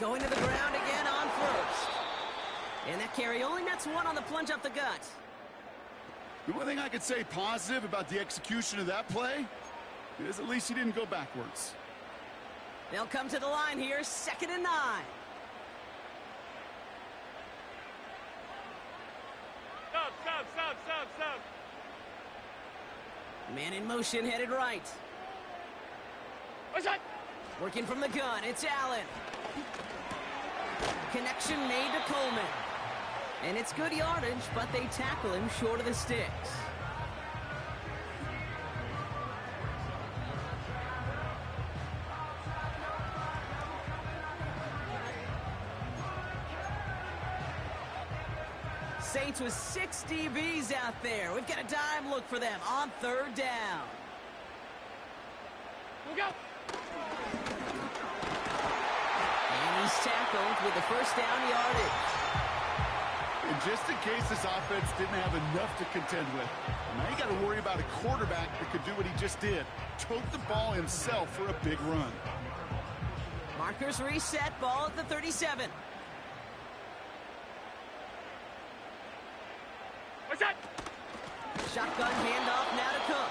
Going to the ground again on first. And that carry only nets 1 on the plunge up the gut. The one thing I could say positive about the execution of that play is at least he didn't go backwards. They'll come to the line here, 2nd and 9. Stop. Man in motion, headed right. What's that? Working from the gun, it's Allen. Connection made to Coleman. And it's good yardage, but they tackle him short of the sticks. Saints with 6 DBs out there. We've got a dime look for them on 3rd down. Look out. And he's tackled with the first down yardage. And just in case this offense didn't have enough to contend with, now you got to worry about a quarterback that could do what he just did. Tote the ball himself for a big run. Markers reset, ball at the 37. What's that? Shotgun handoff now to Cook.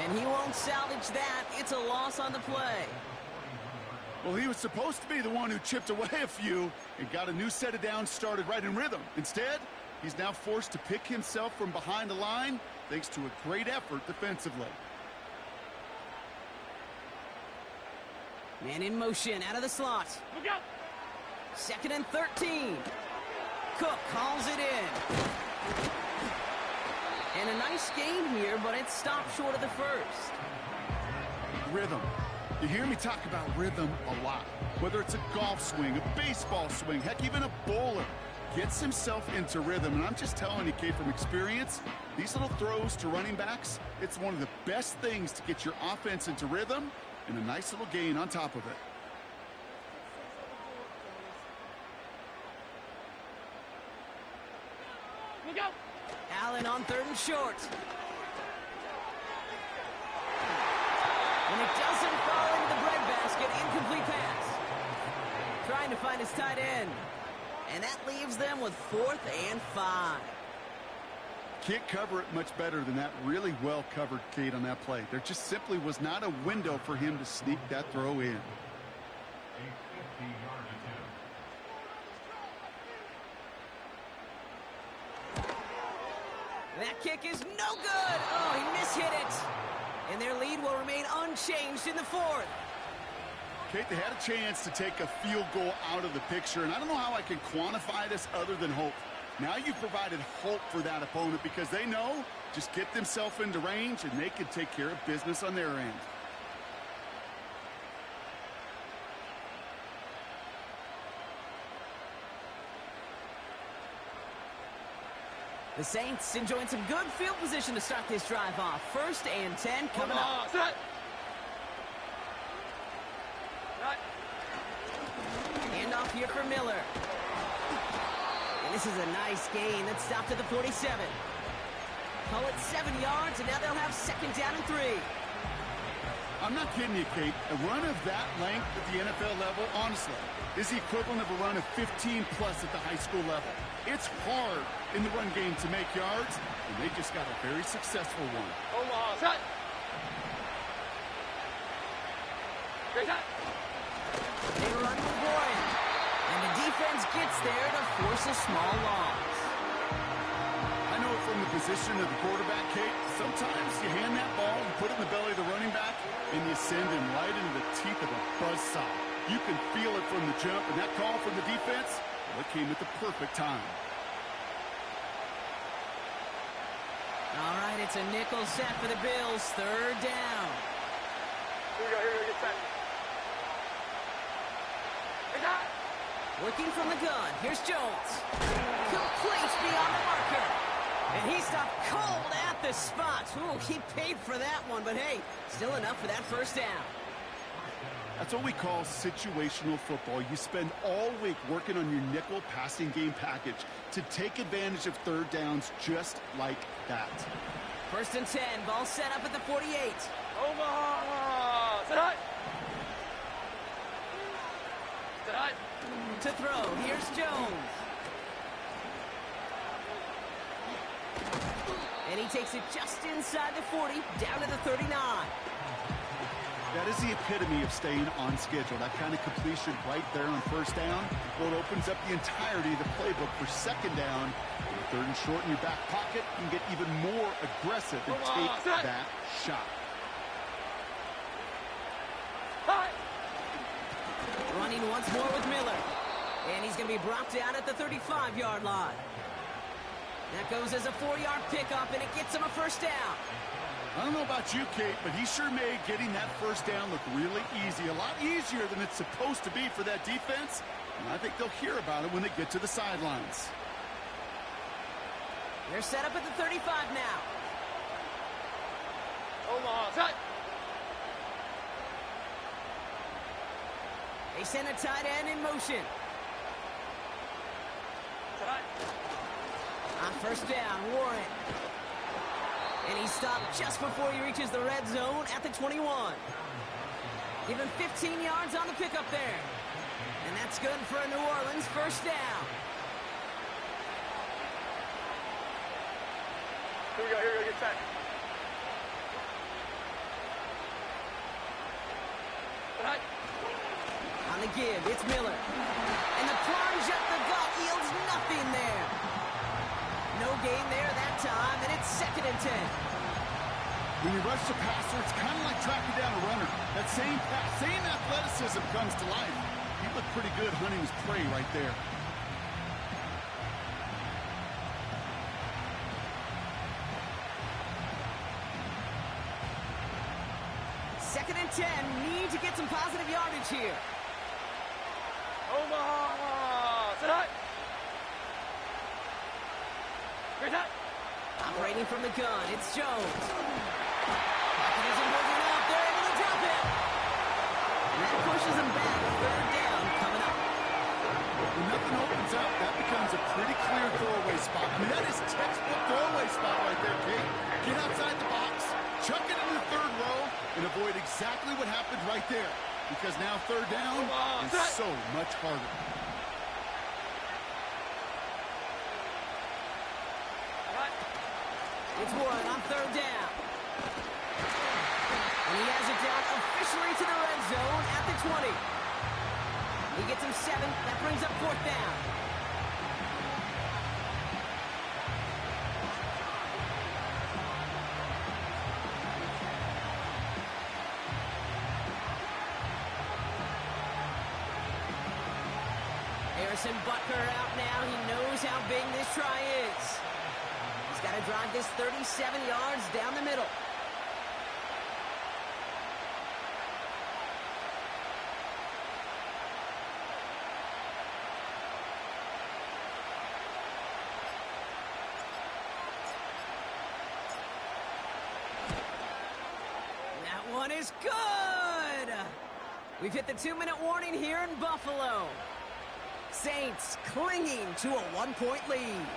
And he won't salvage that. It's a loss on the play. Well, he was supposed to be the one who chipped away a few and got a new set of downs started right in rhythm. Instead, he's now forced to pick himself from behind the line thanks to a great effort defensively. Man in motion out of the slot. Look out. 2nd and 13. Cook calls it in. And a nice gain here, but it stopped short of the first. Rhythm. You hear me talk about rhythm a lot. Whether it's a golf swing, a baseball swing, heck, even a bowler gets himself into rhythm. And I'm just telling you, Kate, from experience, these little throws to running backs, it's one of the best things to get your offense into rhythm and a nice little gain on top of it. Look out. Allen on 3rd and short. And it doesn't fall into the breadbasket. Incomplete pass. Trying to find his tight end. And that leaves them with 4th and 5. Can't cover it much better than that. Really well covered, Kate, on that play. There just simply was not a window for him to sneak that throw in. That kick is no good. Oh, he mishit it. And their lead will remain unchanged in the 4th. Kate, they had a chance to take a field goal out of the picture, and I don't know how I can quantify this other than hope. Now you've provided hope for that opponent because they know just get themselves into range and they can take care of business on their end. The Saints enjoying some good field position to start this drive off. 1st and 10 coming up. Set. Handoff here for Miller. And this is a nice gain that stopped at the 47. Call it 7 yards, and now they'll have 2nd down and 3. I'm not kidding you, Kate. A run of that length at the NFL level, honestly, is the equivalent of a run of 15-plus at the high school level. It's hard in the run game to make yards, and they just got a very successful one. Omaha, set. Great shot. They run with Warren. And the defense gets there to force a small loss. I know it from the position of the quarterback, Kate. Sometimes you hand that ball, you put it in the belly of the running back, and you send him right into the teeth of a buzzsaw. You can feel it from the jump, and that call from the defense, well, it came at the perfect time. All right, it's a nickel set for the Bills. Third down. Here we go, get set. Great shot. Working from the gun. Here's Jones. Complete beyond the marker. And he stopped cold at the spot. Ooh, he paid for that one, but hey, still enough for that first down. That's what we call situational football. You spend all week working on your nickel passing game package to take advantage of third downs just like that. First and 10. Ball set up at the 48. Omaha, set high. Set high. To throw. Here's Jones. And he takes it just inside the 40, down to the 39. That is the epitome of staying on schedule. That kind of completion right there on first down. Well, it opens up the entirety of the playbook for second down. Third and short in your back pocket, you can get even more aggressive and take that shot. High. Running once more with Miller. And he's going to be brought down at the 35-yard line. That goes as a 4-yard pickup, and it gets him a first down. I don't know about you, Kate, but he sure made getting that first down look really easy. A lot easier than it's supposed to be for that defense. And I think they'll hear about it when they get to the sidelines. They're set up at the 35 now. Omaha, set. They send a tight end in motion. Set high. On first down, Warren. And he stopped just before he reaches the red zone at the 21. Give him 15 yards on the pickup there. And that's good for a New Orleans first down. Here we go, get set. Set high. On the give, it's Miller. And the plunge up the gut yields nothing there. No gain there that time, and it's second and 10. When you rush the passer, it's kind of like tracking down a runner. That same athleticism comes to life. He looked pretty good hunting his prey right there. Second and 10, need to get some positive yardage here. Omaha, set high. Great shot. Operating from the gun, it's Jones. Pocket isn't holding up, they're able to drop it. And that pushes him back, third down coming up. When nothing opens up, that becomes a pretty clear throwaway spot. I mean, that is textbook throwaway spot right there, Kate. Get outside the box, chuck it into the third row, and avoid exactly what happened right there. Because now third down is so much harder. It's Warren on third down. And he has it down officially to the red zone at the 20. He gets him 7. That brings up fourth down. Harrison Butker out now. He knows how big this try is. He's got to drive this 37 yards down the middle. That one is good! We've hit the 2-minute warning here in Buffalo. Saints clinging to a 1-point lead.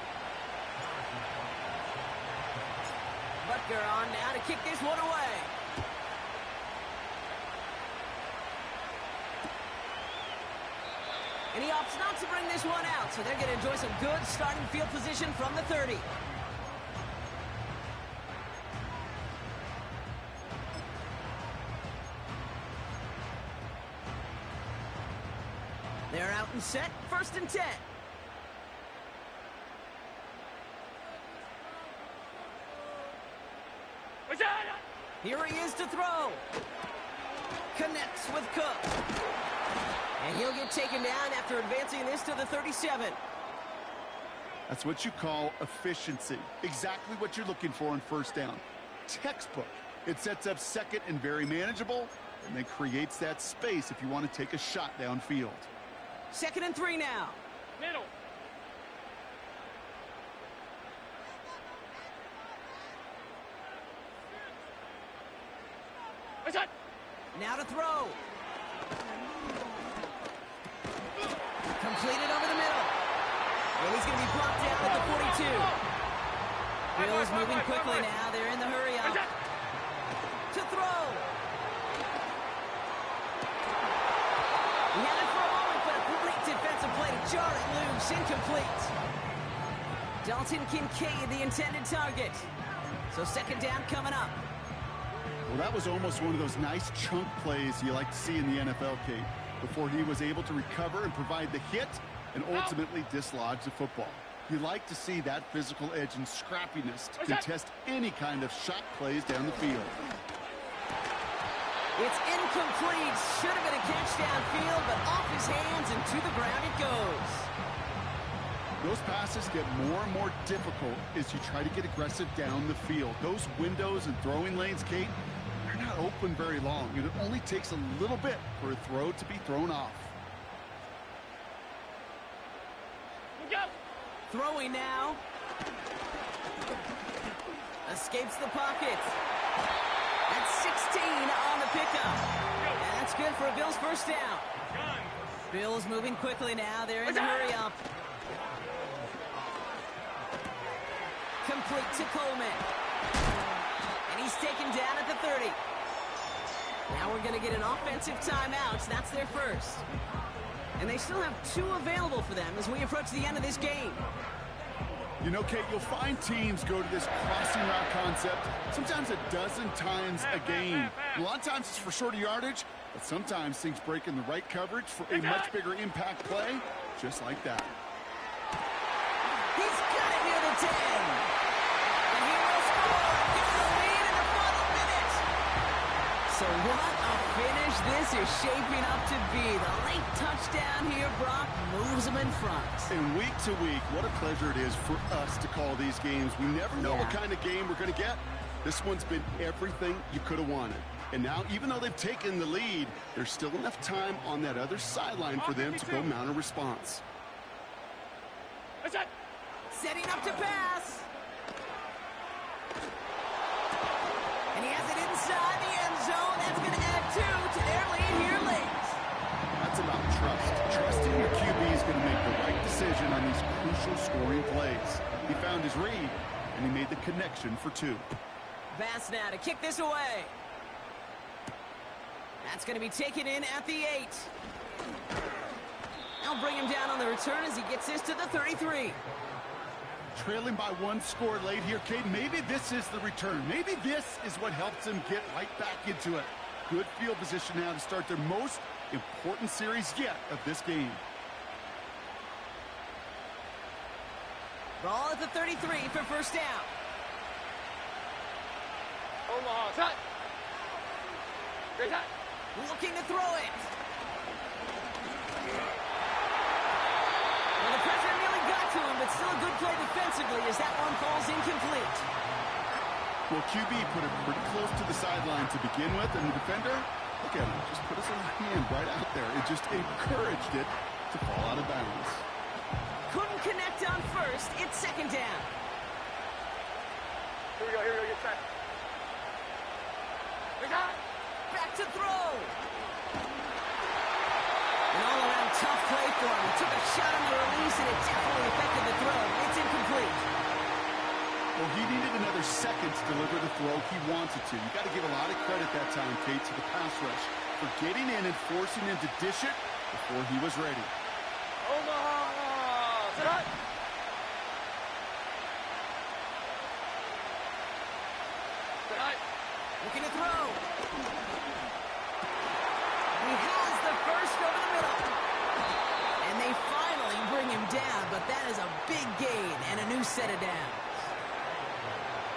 Butker on now to kick this one away. And he opts not to bring this one out, so they're going to enjoy some good starting field position from the 30. They're out and set, 1st and 10. Here he is to throw. Connects with Cook. And he'll get taken down after advancing this to the 37. That's what you call efficiency. Exactly what you're looking for on 1st down. Textbook. It sets up 2nd and very manageable, and then creates that space if you want to take a shot downfield. 2nd and 3 now. Middle. Now to throw. Completed over the middle. And he's going to be blocked down at the 42. Bills moving quickly now. They're in the hurry up. To throw. He had it for a moment, but a great defensive play to jar it loose. Incomplete. Dalton Kincaid, the intended target. So 2nd down coming up. Well, that was almost one of those nice chunk plays you like to see in the NFL, Kate, before he was able to recover and provide the hit and ultimately dislodge the football. You like to see that physical edge and scrappiness to contest any kind of shot plays down the field. It's incomplete. Should have been a catch downfield, but off his hands and to the ground it goes. Those passes get more and more difficult as you try to get aggressive down the field. Those windows and throwing lanes, Kate, they're not open very long. It only takes a little bit for a throw to be thrown off. Go. Throwing now. Escapes the pocket. That's 16 on the pickup. And that's good for a Bills 1st down. Bills moving quickly now. They're in the hurry up. Complete to Coleman. And he's taken down at the 30. Now we're going to get an offensive timeout. That's their first. And they still have 2 available for them as we approach the end of this game. You know, Kate, you'll find teams go to this crossing route concept sometimes a dozen times a game. A lot of times it's for shorter yardage, but sometimes things break in the right coverage for a much bigger impact play, just like that. He's got it near the 10. And he will score. Gets the lead in the final minute. So what a finish this is shaping up to be. The late touchdown here, Brock, moves them in front. And week to week, what a pleasure it is for us to call these games. We never know what kind of game we're going to get. This one's been everything you could have wanted. And now, even though they've taken the lead, there's still enough time on that other sideline for them to go mount a response. Setting up to pass. And he has it inside the end zone. That's going to add 2 to their lead here late. That's about trust. Trusting your QB is going to make the right decision on these crucial scoring plays. He found his read, and he made the connection for 2. Bass now to kick this away. That's going to be taken in at the 8. They'll bring him down on the return as he gets this to the 33. Trailing by 1 score late here, Kate. Maybe this is the return. Maybe this is what helps them get right back into it. Good field position now to start their most important series yet of this game. Ball at the 33 for 1st down. Omaha, hot. Great hot. Looking to throw it. Well, the pressure nearly got to him, but still a good play defensively as that one falls incomplete. Well, QB put it pretty close to the sideline to begin with, and the defender, look at him, just put his little hand right out there. It just encouraged it to fall out of bounds. Couldn't connect on 1st. It's 2nd down. Here we go, get set. Back to throw. An all-around tough play for him. He took a shot on the release, and it definitely affected the throw. It's incomplete. Well, he needed another second to deliver the throw he wanted to. You got to give a lot of credit that time, Kate, to the pass rush for getting in and forcing him to dish it before he was ready. Omaha! Sit hut! Sit hut! Looking to throw. He has the first over the middle. And they finally bring him down, but that is a big gain and a new set of downs.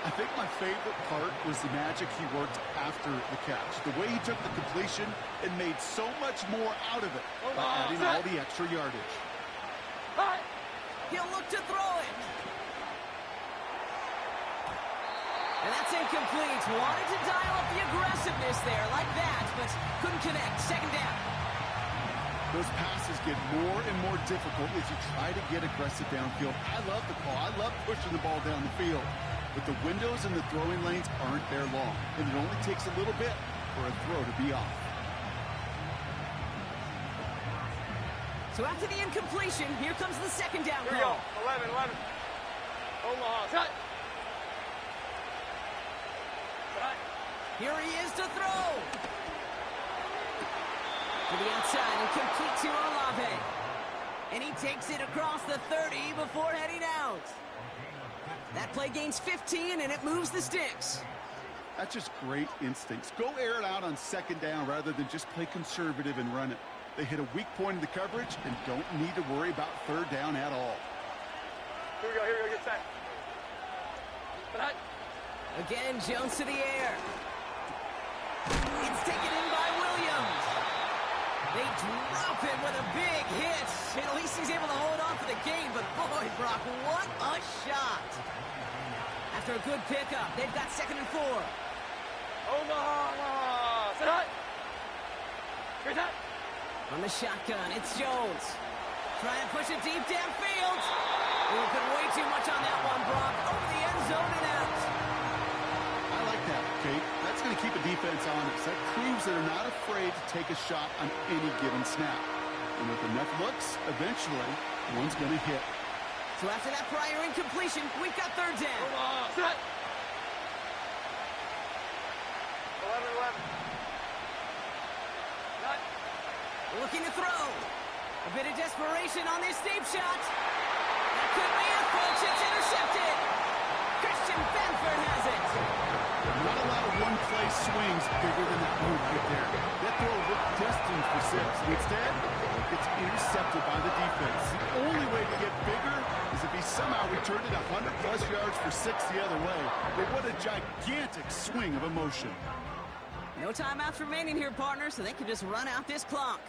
I think my favorite part was the magic he worked after the catch. The way he took the completion and made so much more out of it by adding all the extra yardage. Hut! He'll look to throw it. And that's incomplete. Wanted to dial up the aggressiveness there like that, but couldn't connect. Second down. Those passes get more and more difficult as you try to get aggressive downfield. I love the call. I love pushing the ball down the field. But the windows in the throwing lanes aren't there long, and it only takes a little bit for a throw to be off. So after the incompletion, here comes the second down Here we go. call. 11, 11. Omaha! Sit hut! Sit hut! Here he is to throw. To the outside and complete to Olave. And he takes it across the 30 before heading out. That play gains 15, and it moves the sticks. That's just great instincts. Go air it out on second down rather than just play conservative and run it. They hit a weak point in the coverage and don't need to worry about third down at all. Here we go, get set. Sit hut! Again, Jones to the air. It's taken in by Williams. They drop him with a big hit. At least he's able to hold on for the game, but boy, Brock, what a shot. After a good pickup, they've got 2nd and 4. Omaha! Sit hut! Here's hut! On the shotgun, it's Jones. Trying to push it deep downfield. He put way too much on that one, Brock. Over the end zone and out. I like that, Kate. That's going to keep a defense honest. That proves that they're not afraid to take a shot on any given snap. And with enough looks, eventually, one's going to hit. So after that prior incompletion, we've got third down. Omaha! Sit hut! 11, 11. Hut! Looking to throw. A bit of desperation on this deep shot. That could be it, folks. It's intercepted. Christian Benford has it. Not a lot of one-play swings bigger than that move right there. That throw looked destined for 6. Instead, it's intercepted by the defense. The only way to get bigger is if he somehow returned it 100-plus yards for 6 the other way. But what a gigantic swing of emotion. No timeouts remaining here, partner, so they can just run out this clock.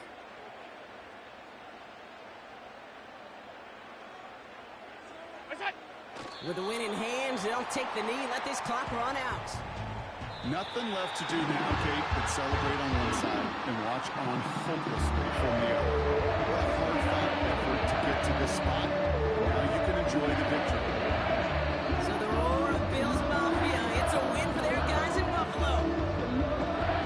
With the win in hand, they'll take the knee and let this clock run out. Nothing left to do now, Kate, but celebrate on one side and watch on hopelessly from the other. What a hard-fought effort to get to this spot. Now you can enjoy the victory. So the roar of Bills Mafia, it's a win for their guys in Buffalo.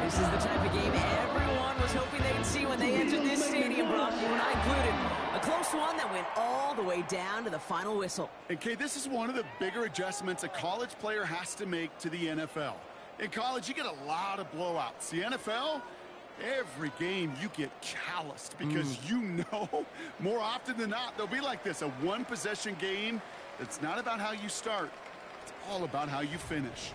This is the type of game everyone was hoping they'd see when they entered this stadium, Brock, you and I included. A close one that went all the way down to the final whistle. And, Kate, this is one of the bigger adjustments a college player has to make to the NFL. In college, you get a lot of blowouts. The NFL, every game you get calloused because you know more often than not they'll be like this, a one-possession game. It's not about how you start. It's all about how you finish.